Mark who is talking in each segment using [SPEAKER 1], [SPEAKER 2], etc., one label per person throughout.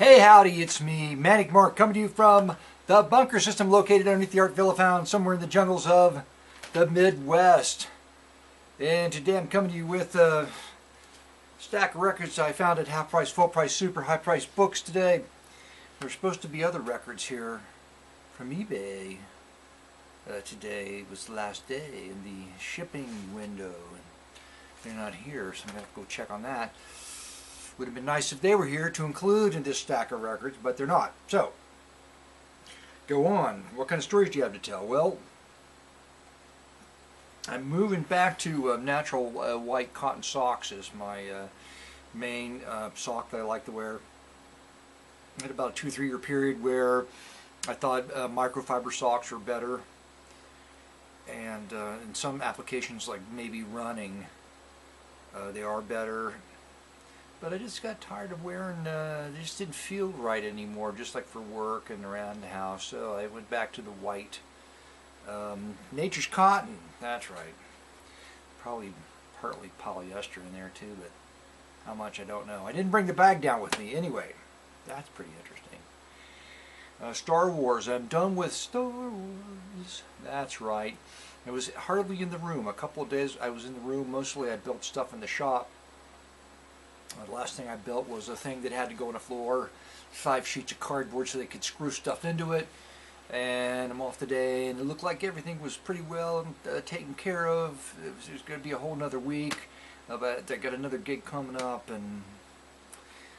[SPEAKER 1] Hey howdy, it's me, Manic Mark, coming to you from the bunker system located underneath the Art Villa found somewhere in the jungles of the Midwest. And today I'm coming to you with a stack of records I found at half price, full price, super high price books today. There's supposed to be other records here from eBay. Today was the last day in the shipping window. They're not here, so I'm going to have to go check on that. Would have been nice if they were here to include in this stack of records, but they're not. So, go on. What kind of stories do you have to tell? Well, I'm moving back to natural white cotton socks as my main sock that I like to wear. I had about a 2-3 year period where I thought microfiber socks were better, and in some applications like maybe running, they are better. But I just got tired of wearing, they just didn't feel right anymore, just like for work and around the house. So I went back to the white. Nature's cotton, that's right. Probably partly polyester in there too, but how much I don't know. I didn't bring the bag down with me. Anyway, that's pretty interesting. Star Wars, I'm done with Star Wars. That's right. I was hardly in the room. A couple of days I was in the room. Mostly I built stuff in the shop. The last thing I built was a thing that had to go on the floor, 5 sheets of cardboard so they could screw stuff into it. And I'm off today, and it looked like everything was pretty well taken care of. It was going to be a whole nother week, but I got another gig coming up, and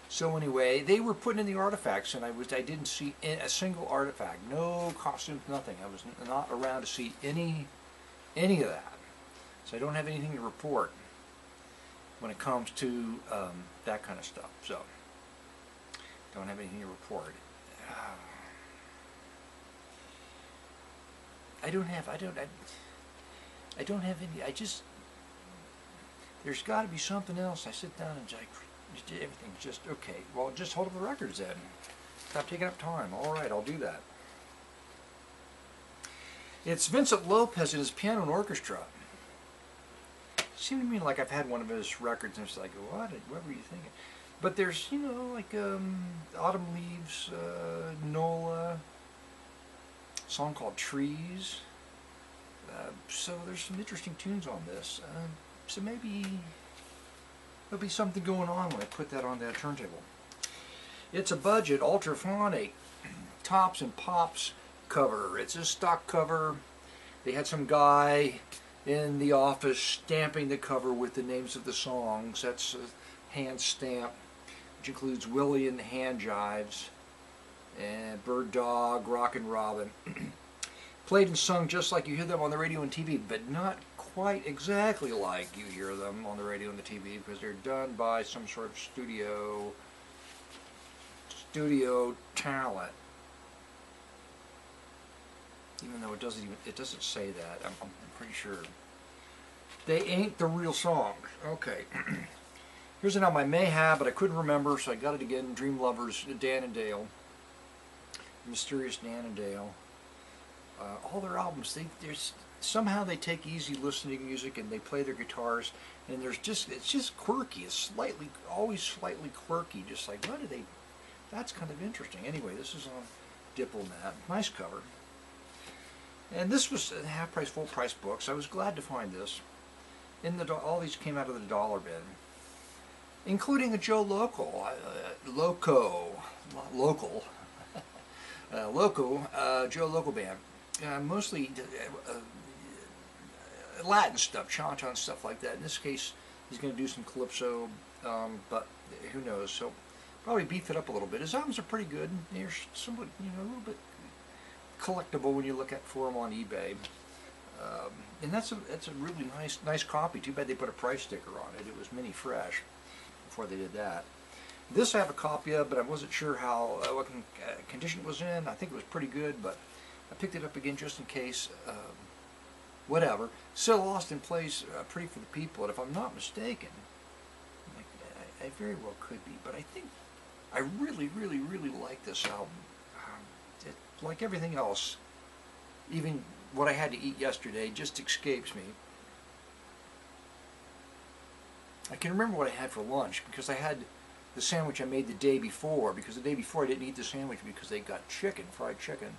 [SPEAKER 1] so anyway, they were putting in the artifacts, and I didn't see a single artifact, no costumes, nothing. I was not around to see any of that, so I don't have anything to report when it comes to that kind of stuff. So don't have anything to report. I don't have any. There's got to be something else. I sit down and everything's just okay. Well, just hold up the records then. Stop taking up time. All right, I'll do that. It's Vincent Lopez and his piano and orchestra. Seemed to me like I've had one of his records, and it's like, what were you thinking? But there's, you know, like Autumn Leaves, Nola, a song called Trees. So there's some interesting tunes on this. So maybe there'll be something going on when I put that on that turntable. It's a budget ultraphonic tops and pops cover. It's a stock cover. They had some guy in the office stamping the cover with the names of the songs. That's a hand stamp, which includes Willie and the Hand Jives, and Bird Dog, Rockin' Robin. Played and sung just like you hear them on the radio and TV, but not quite exactly like you hear them on the radio and the TV, because they're done by some sort of studio talent. Even though it doesn't say that, I'm pretty sure. They ain't the real songs. Okay. Here's an album I may have, but I couldn't remember, so I got it again. Dream Lovers, Dan and Dale. Mysterious Dan and Dale. All their albums, somehow they take easy listening music and they play their guitars, and it's just quirky. It's always slightly quirky. Just like, that's kind of interesting. Anyway, this is on Diplomat. Nice cover. And this was half price, full price books. I was glad to find this. All these came out of the dollar bin, including a Joe Loco, Joe Loco band. Mostly Latin stuff, chant stuff like that. In this case, he's going to do some calypso, but who knows? So probably beef it up a little bit. His albums are pretty good. They're somewhat, a little bit collectible when you look for them on eBay. And that's a really nice copy. Too bad they put a price sticker on it. It was mini fresh before they did that. This I have a copy of, but I wasn't sure what condition it was in. I think it was pretty good, but I picked it up again just in case. Whatever. Still Austin plays Pretty for the People, and if I'm not mistaken, I very well could be, but I think I really like this album. Like everything else, even what I had to eat yesterday just escapes me. I can remember what I had for lunch, because I had the sandwich I made the day before, because the day before I didn't eat the sandwich because they got chicken, fried chicken.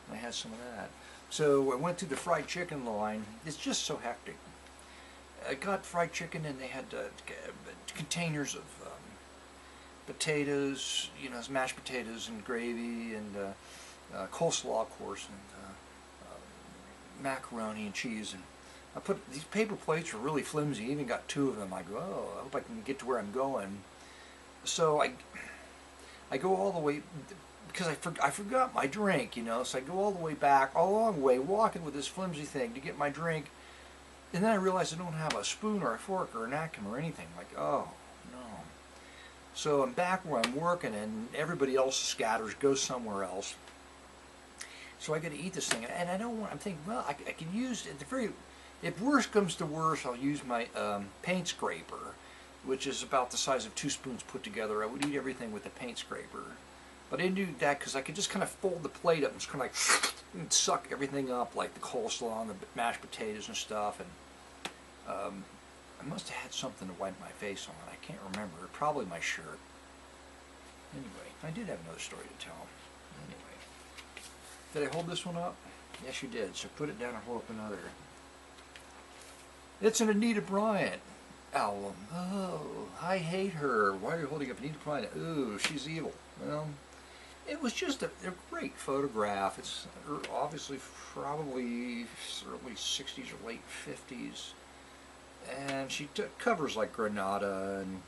[SPEAKER 1] And I had some of that. So I went through the fried chicken line. It's just so hectic. I got fried chicken, and they had containers of potatoes, you know, mashed potatoes and gravy, and coleslaw, of course, and macaroni and cheese. And I put these paper plates are really flimsy. I even got 2 of them. I go, oh, I hope I can get to where I'm going. So I go all the way, because I forgot my drink, you know. So I go all the way back, a long way, walking with this flimsy thing to get my drink. And then I realized I don't have a spoon or a fork or a napkin or anything. Like, oh, no. So I'm back where I'm working, and everybody else scatters, goes somewhere else. So I got to eat this thing, and I don't want. I'm thinking, well, I can use at the very. If worst comes to worst, I'll use my paint scraper, which is about the size of 2 spoons put together. I would eat everything with a paint scraper, but I didn't do that because I could just kind of fold the plate up and just kind of like and suck everything up, like the coleslaw and the mashed potatoes and stuff. And I must have had something to wipe my face on. I can't remember. Probably my shirt. Anyway, I did have another story to tell. Anyway, did I hold this one up? Yes, you did. So put it down and hold up another. It's an Anita Bryant album. Oh, I hate her. Why are you holding up Anita Bryant? Ooh, she's evil. Well, it was just a great photograph. It's obviously probably early 60s or late 50s. And she took covers like Granada and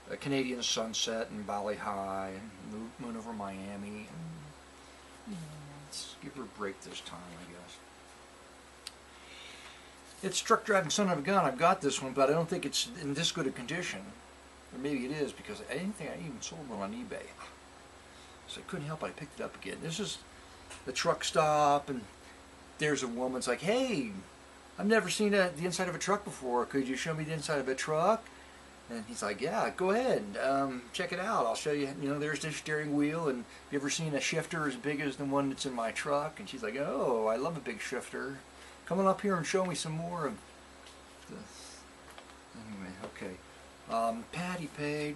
[SPEAKER 1] a Canadian Sunset and Valley High and Moon Over Miami. And, you know, let's give her a break this time, I guess. It's Truck Driving Son of a Gun. I've got this one, but I don't think it's in this good a condition. Or maybe it is, because I didn't think I even sold one on eBay. So I couldn't help it. I picked it up again. This is the truck stop, and there's a woman. It's like, hey, I've never seen the inside of a truck before. Could you show me the inside of a truck? And he's like, yeah, go ahead. Check it out. I'll show you. You know, there's the steering wheel. And have you ever seen a shifter as big as the one that's in my truck? And she's like, oh, I love a big shifter. Come on up here and show me some more of this. Anyway, okay. Patti Page.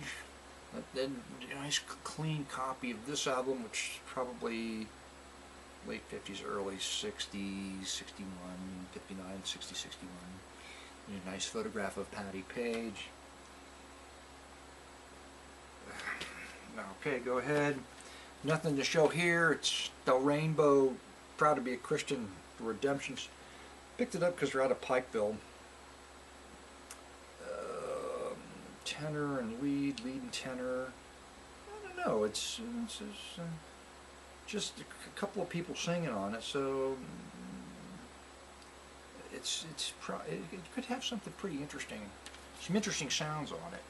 [SPEAKER 1] A nice clean copy of this album, which is probably late 50s, early 60s, 61, 59, 60, 61. And a nice photograph of Patti Page. Okay, go ahead. Nothing to show here. It's the Rainbow, Proud to be a Christian, Redemptions. Picked it up because we're out of Pikeville. Tenor and lead and tenor. I don't know. It's just a couple of people singing on it, so it could have something pretty interesting, some interesting sounds on it.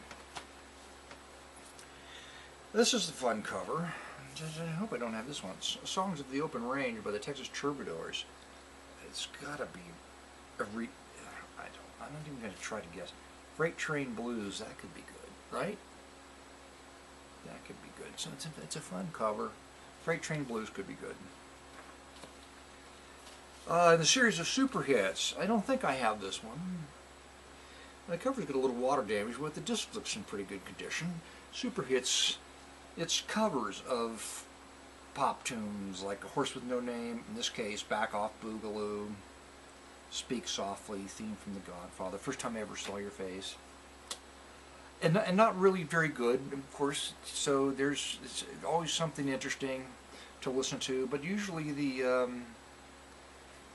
[SPEAKER 1] This is the fun cover. I hope I don't have this one. Songs of the Open Range by the Texas Troubadours. It's got to be I'm not even going to try to guess. Freight Train Blues. That could be good, right? That could be good. So it's a fun cover. Freight Train Blues could be good. The series of super hits. I don't think I have this one. The cover's got a little water damage, but the disc looks in pretty good condition. Super hits. It's covers of pop tunes like A Horse with No Name, in this case, Back Off Boogaloo, Speak Softly, theme from The Godfather, First Time I Ever Saw Your Face. And not really very good, of course, so it's always something interesting to listen to, but usually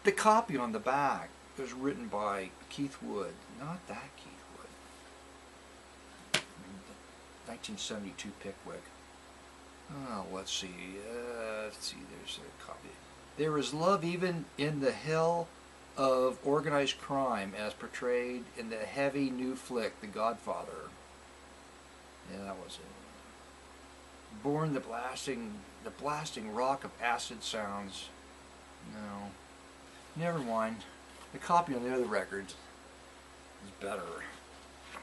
[SPEAKER 1] the copy on the back was written by Keith Wood, not that Keith Wood. 1972 Pickwick. Oh, let's see, there's a copy. There is love even in the hell of organized crime as portrayed in the heavy new flick, The Godfather. Yeah, that was it. Born the blasting rock of acid sounds. No. Never mind. The copy on the other records is better.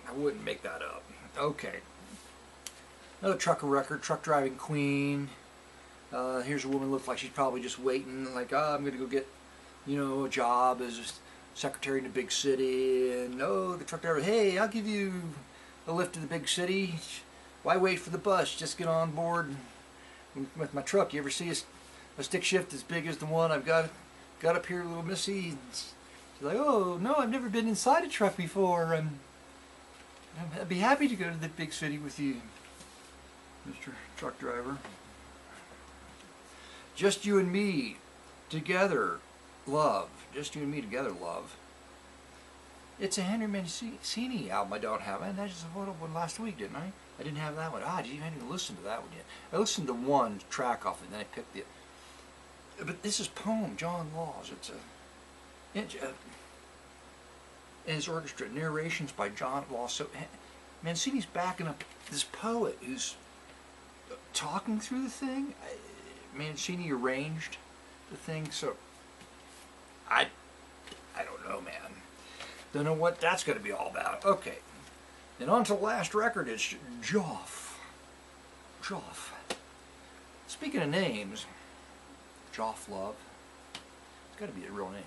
[SPEAKER 1] I wouldn't make that up. Okay. Another trucker record, Truck Driving Queen. Here's a woman looks like she's probably just waiting, like, oh, I'm going to go get, a job as a secretary in a big city. And, the truck driver, hey, I'll give you a lift to the big city. Why wait for the bus? Just get on board with my truck. You ever see a stick shift as big as the one I've got up here, little Missy? She's like, oh no, I've never been inside a truck before. I'd be happy to go to the big city with you, Mr. Truck Driver. Just you and me together, love. Just you and me together, love. It's a Henry Mancini album I don't have. And I just voted one last week, didn't I? I didn't have that one. I didn't even listen to that one yet. I listened to one track off it, and then I picked the. But this is Poem, John Laws. And his orchestra, narrations by John Laws. So Mancini's backing up this poet who's talking through the thing. Mancini arranged the thing, so I don't know, man. Don't know what that's going to be all about. Okay, then on to the last record. It's Joff. Speaking of names, Joff Love. It's got to be a real name.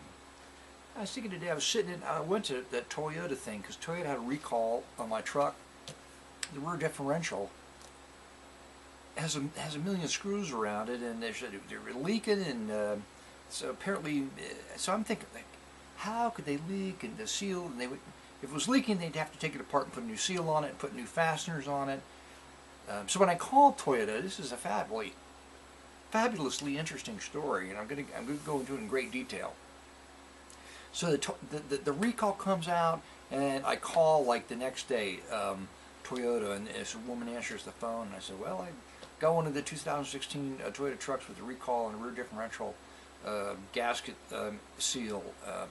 [SPEAKER 1] I was thinking today, I went to that Toyota thing, because Toyota had a recall on my truck. The rear differential has a million screws around it, and they're leaking, and so apparently, so I'm thinking, like, how could they leak, and the seal, and if it was leaking, they'd have to take it apart and put a new seal on it, and put new fasteners on it. So when I called Toyota, this is a fabulously interesting story, and I'm going to go into it in great detail. So the recall comes out, and I call like the next day, Toyota, and this woman answers the phone, and I said, well, I got one of the 2016 Toyota trucks with a recall and a rear differential gasket seal,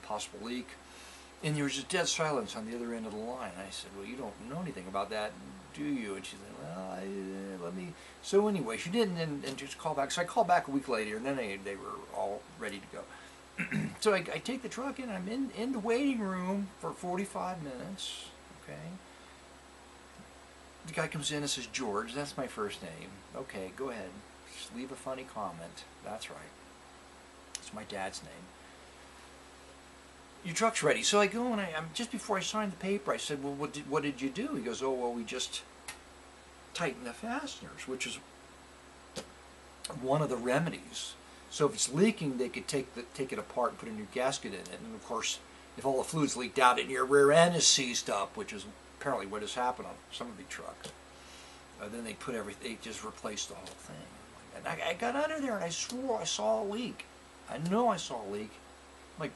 [SPEAKER 1] possible leak, and there was just dead silence on the other end of the line. I said, well, you don't know anything about that, do you? And she said, well, let me. So anyway, she didn't, and just call back. So I called back a week later, and then they were all ready to go. So I take the truck in, I'm in the waiting room for 45 minutes, okay? The guy comes in and says, George, that's my first name. Okay, go ahead, just leave a funny comment. That's right. It's my dad's name. Your truck's ready. So I go, and I'm just before I signed the paper, I said, well, what did you do? He goes, oh, well, we just tightened the fasteners, which is one of the remedies. So if it's leaking, they could take it apart and put a new gasket in it. And of course, if all the fluid's leaked out and your rear end is seized up, which is apparently what has happened on some of the trucks, then they put everything, they just replaced the whole thing. And I got under there and I swore I saw a leak. I know I saw a leak. I'm like,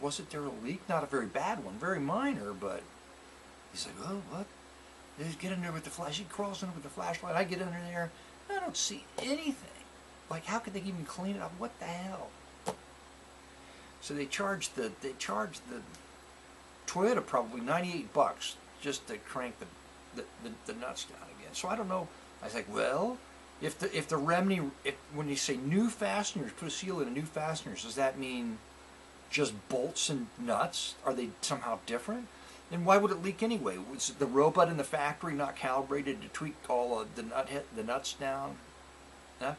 [SPEAKER 1] wasn't there a leak? Not a very bad one, very minor, but he's like, oh, what? They just get in there with the flash. He crawls in with the flashlight. I get under there. I don't see anything. Like, how could they even clean it up? What the hell? So they charged the Toyota probably $98 just to crank the nuts down again. So I don't know. I was like, well, if the remedy, when you say new fasteners, put a seal in a new fasteners, does that mean just bolts and nuts? Are they somehow different? And why would it leak anyway? Was the robot in the factory not calibrated to tweak all of the nuts down? Huh?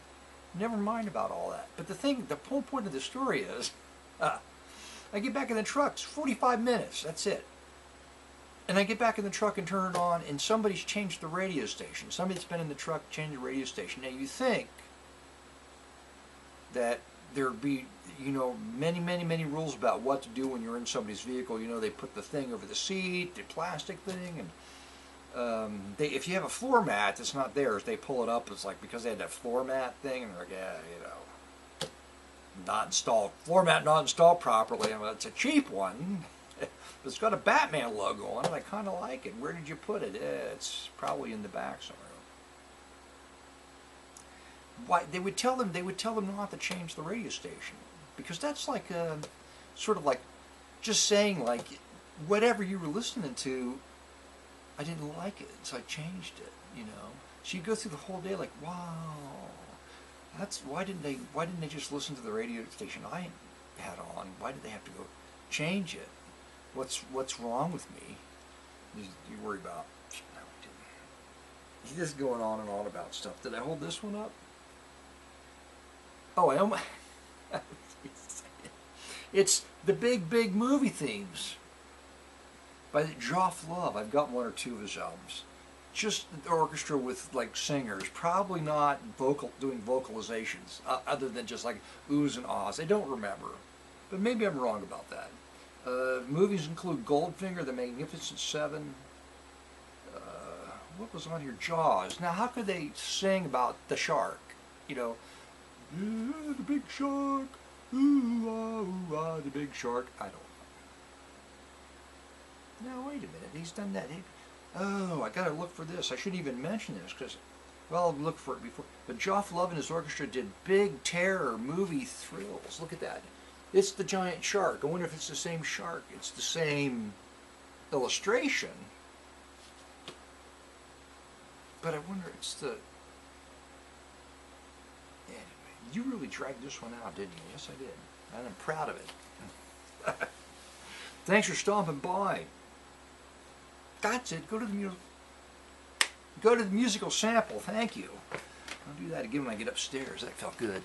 [SPEAKER 1] Never mind about all that. But the whole point of the story is, I get back in the truck, it's 45 minutes, that's it. And I get back in the truck and turn it on, and somebody's changed the radio station. Somebody's been in the truck, changed the radio station. Now you think that there'd be, many rules about what to do when you're in somebody's vehicle. They put the thing over the seat, the plastic thing, and if you have a floor mat that's not theirs, they pull it up. It's like, because they had that floor mat thing, and they're like, yeah, not installed. Floor mat not installed properly. Well, it's a cheap one. It's got a Batman logo on it. I kind of like it. Where did you put it? It's probably in the back somewhere. Why they would tell them not to change the radio station, because that's like sort of like just saying, like, whatever you were listening to, I didn't like it, so I changed it. So you go through the whole day like, wow, why didn't they just listen to the radio station I had on? Why did they have to go change it? What's wrong with me? You worry about. No, I didn't. He's just going on and on about stuff. Did I hold this one up? Oh, I almost. It's the big movie themes by Joff Love. I've got one or two of his albums. just the orchestra with like singers, probably not doing vocalizations other than just like oohs and ahs. I don't remember, but maybe I'm wrong about that. Movies include Goldfinger, The Magnificent Seven. What was on here? Jaws. Now, how could they sing about the shark? You know, yeah, the big shark. Ooh ah, the big shark. I don't know. Now, wait a minute. He's done that. Oh, I gotta look for this. I shouldn't even mention this because, well, I'll look for it before. But Geoff Love and his orchestra did Big Terror movie thrills. Look at that. It's the giant shark. I wonder if it's the same shark. It's the same illustration. But I wonder it's the... Anyway, you really dragged this one out, didn't you? Yes, I did. And I'm proud of it. Thanks for stopping by. That's it. Go to the musical sample. Thank you. I'll do that again when I get upstairs. That felt good.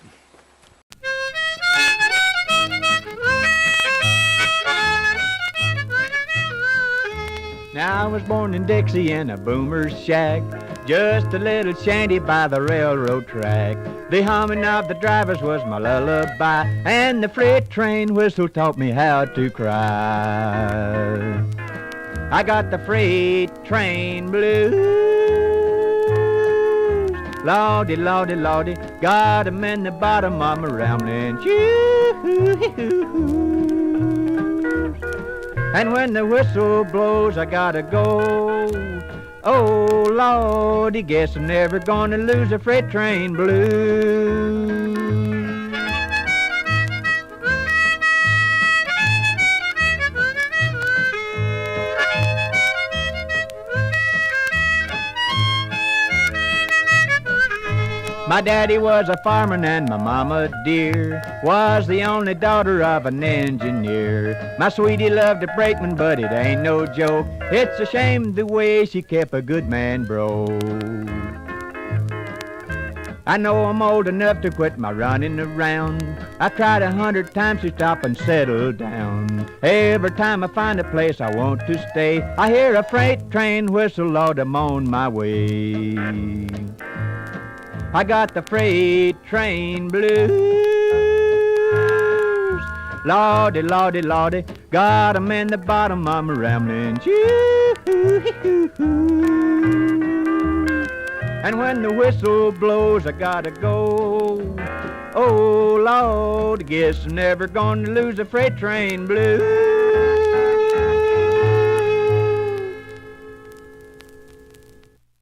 [SPEAKER 2] Now I was born in Dixie in a boomer's shack, just a little shanty by the railroad track. The humming of the drivers was my lullaby, and the freight train whistle taught me how to cry. I got the freight train blues, Lordy, Lordy, Lordy, got 'em in the bottom of my rambling shoes. And when the whistle blows, I gotta go. Oh, Lordy, guess I'm never gonna lose a freight train blues. My daddy was a fireman and my mama dear was the only daughter of an engineer. My sweetie loved a brakeman, but it ain't no joke. It's a shame the way she kept a good man broke. I know I'm old enough to quit my running around. I've tried 100 times to stop and settle down. Every time I find a place I want to stay, I hear a freight train whistle, Lord, I'm on my way. I got the freight train blues, Lordy, Lordy, Lordy, got 'em in the bottom of my rambling shoes. And when the whistle blows, I gotta go. Oh, Lord, guess I'm never gonna lose a freight train blues.